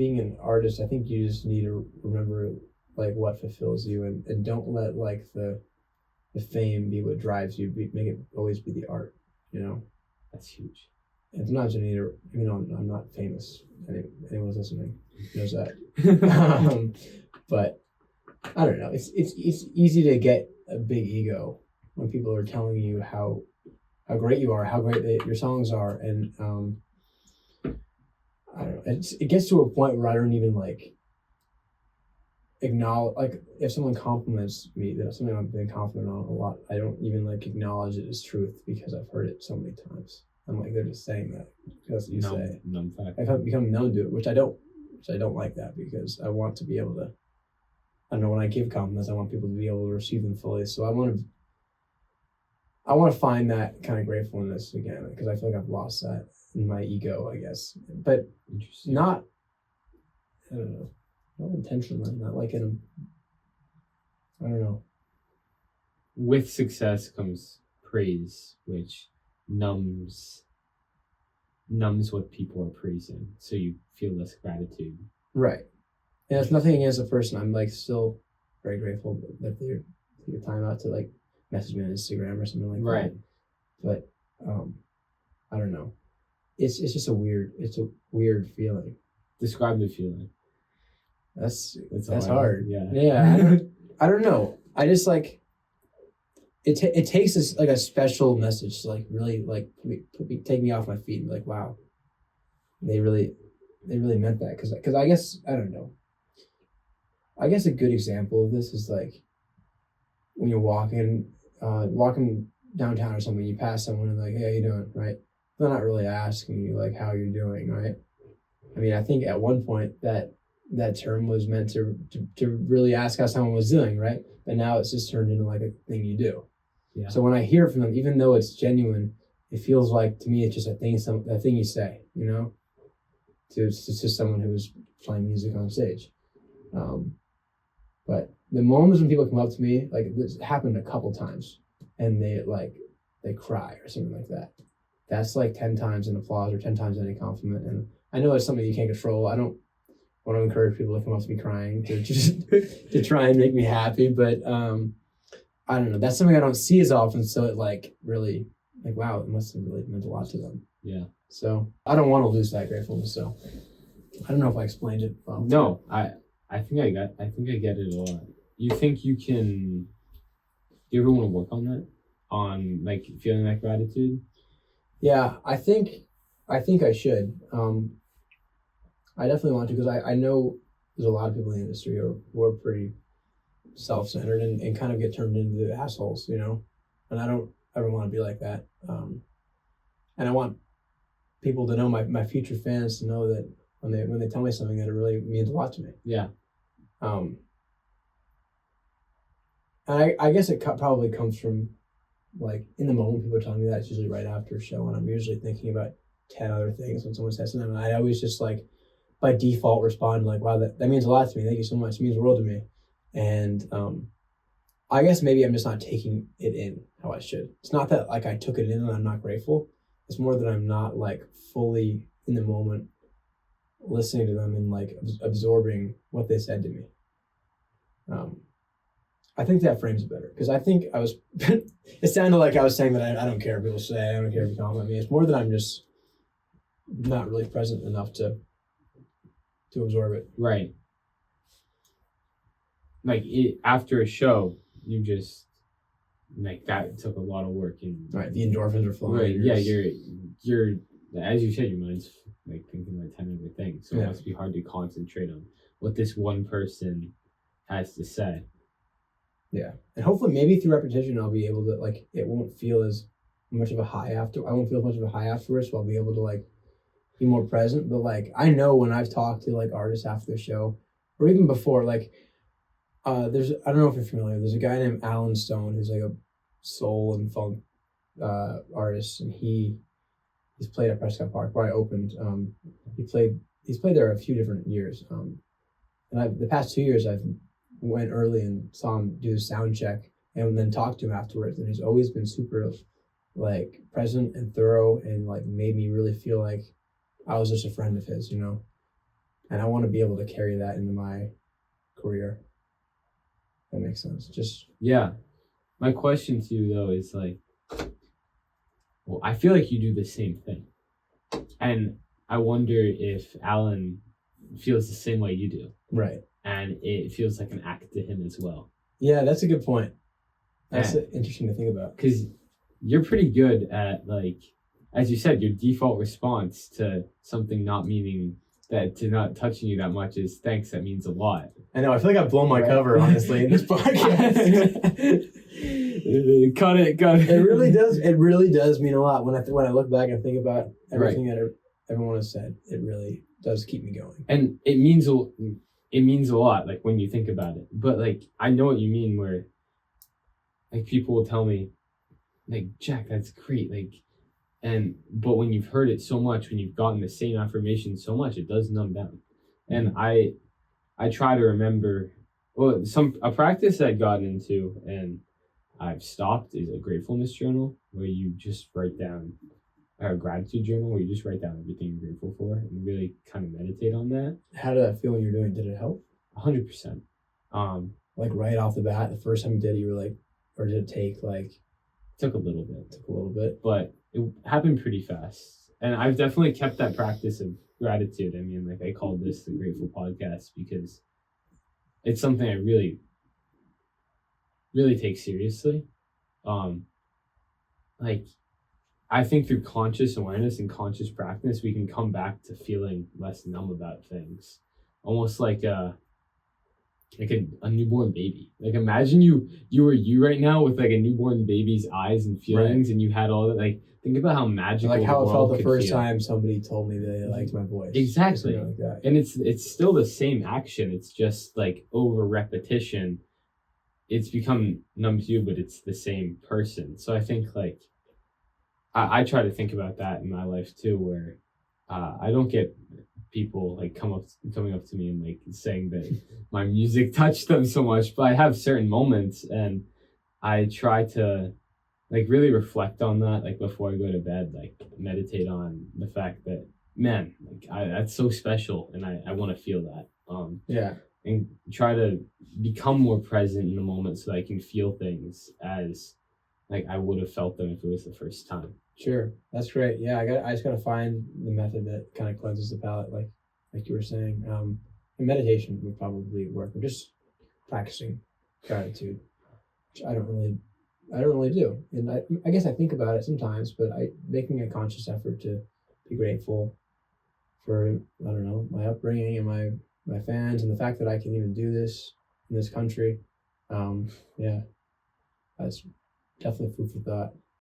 being an artist, I think you just need to remember like what fulfills you, and don't let like the fame be what drives you. Make it always be the art, you know. That's huge. And sometimes you need to, even though I'm not famous, anyone who's listening knows that. But I don't know. It's easy to get a big ego when people are telling you how great you are, how great your songs are, and I don't know. It gets to a point where I don't even like acknowledge, like if someone compliments me, that's something I've been confident on a lot. I don't even like acknowledge it as truth because I've heard it so many times. I'm like, they're just saying that because you say. Numb fact. I've become numb to it, which I don't like that, because I want to be able to. I don't know, when I give compliments, I want people to be able to receive them fully. So I want to find that kind of gratefulness again, because I feel like I've lost that in my ego, I guess. But not, I don't know, not intentionally, not like in I don't know. With success comes praise, which numbs what people are praising, so you feel less gratitude. Right. And it's nothing against the person. I'm like still very grateful that they take the time out to like message me on Instagram or something like right. that. But I don't know. It's just a weird feeling. Describe the feeling. That's hard. Yeah. I don't know. I just like it takes this like a special message to like really like take me off my feet and be like, wow, they really meant that, because I guess I don't know. I guess a good example of this is like when you're walking downtown or something, you pass someone and like, hey, how you doing, right? They're not really asking you like how you're doing, right? I mean, I think at one point that term was meant to really ask how someone was doing, right? But now it's just turned into like a thing you do. Yeah. So when I hear from them, even though it's genuine, it feels like to me it's just a thing you say, you know, to someone who's playing music on stage. But the moments when people come up to me, like this happened a couple times, and they cry or something like that. That's like 10 times an applause or 10 times any compliment. And I know it's something you can't control. I don't want to encourage people to come up to me crying to just to try and make me happy. But I don't know. That's something I don't see as often. So it like really like, wow, it must have really meant a lot to them. Yeah. So I don't want to lose that gratefulness. So I don't know if I explained it well. No, I think I get it a lot. You think you can? Do you ever want to work on that? On like feeling that gratitude? Yeah, I think I should. I definitely want to, because I know there's a lot of people in the industry who are pretty self-centered and kind of get turned into assholes, you know. And I don't ever want to be like that. And I want people to know, my future fans to know that when they tell me something, that it really means a lot to me. Yeah. And I guess it probably comes from like in the moment people are telling me that. It's usually right after a show, and I'm usually thinking about 10 other things when someone says something. And I always just like by default respond like, wow, that means a lot to me. Thank you so much. It means the world to me. And I guess maybe I'm just not taking it in how I should. It's not that like I took it in and I'm not grateful. It's more that I'm not like fully in the moment listening to them and like absorbing what they said to me. I think that frames it better, because I think I was it sounded like I was saying that I don't care what people say, I don't care if you compliment me. It's more that I'm just not really present enough to absorb it. Right. Like after a show, you just like that took a lot of work, and right, the endorphins are flowing. Right. Yeah, you're as you said, your mind's like thinking about 10 other things, so it must be hard to concentrate on what this one person has to say. Yeah, and hopefully maybe through repetition I'll be able to like, it won't feel as much of a high after. I won't feel as much of a high afterwards, so I'll be able to like be more present. But like I know when I've talked to like artists after the show, or even before, like there's, I don't know if you're familiar, there's a guy named Alan Stone who's like a soul and funk artist, and he's played at Prescott Park where I opened. He's played there a few different years, and the past 2 years I've went early and saw him do the sound check and then talked to him afterwards, and he's always been super like present and thorough, and like made me really feel like I was just a friend of his, you know. and I want to be able to carry that into my career. That makes sense. Just Yeah. My question to you though is like, well, I feel like you do the same thing, and I wonder if Alan feels the same way you do, right. and it feels like an act to him as well. Yeah, that's a good point. That's interesting to think about. Because you're pretty good at, like, as you said, your default response to something not meaning that, to not touching you that much is thanks, that means a lot. I know, I feel like I've blown my cover, honestly, in this podcast. Cut it. It really does mean a lot when I look back and think about everything that everyone has said. It really does keep me going. And it means a lot, like, when you think about it. But, like, I know what you mean, where, like, people will tell me, like, Jack, that's great, like, but when you've heard it so much, when you've gotten the same affirmation so much, it does numb down. And I try to remember, well, a practice I'd gotten into and I've stopped is a gratefulness journal, where you just write down, or a gratitude journal, where you just write down everything you're grateful for and really kind of meditate on that. How did that feel when you were doing it? Did it help? 100%. Like right off the bat, the first time you did it, you were like, or did it take like? Took a little bit. But it happened pretty fast. And I've definitely kept that practice of gratitude. I mean, like, I called this the Grateful Podcast because it's something I really, really take seriously. Like, I think through conscious awareness and conscious practice, we can come back to feeling less numb about things. Almost like a newborn baby. Like, imagine you were you right now with like a newborn baby's eyes and feelings, and you had all that. Like, think about how magical. Like how it felt the first time somebody told me they liked my voice. Exactly. Like that. And it's still the same action. It's just like over repetition. It's become numb to you, but it's the same person. So I think, like, I try to think about that in my life too, where I don't get people like coming up to me and like saying that my music touched them so much, but I have certain moments, and I try to like really reflect on that, like before I go to bed, like meditate on the fact that, man, like that's so special, and I want to feel that. And try to become more present in the moment so that I can feel things as like I would have felt them if it was the first time. Sure, that's great. Yeah, I just gotta find the method that kind of cleanses the palate, like you were saying. And meditation would probably work. I'm just practicing gratitude, which I don't really do. And I guess I think about it sometimes, but making a conscious effort to be grateful for, I don't know, my upbringing and my fans, and the fact that I can even do this in this country. Yeah, that's definitely food for thought.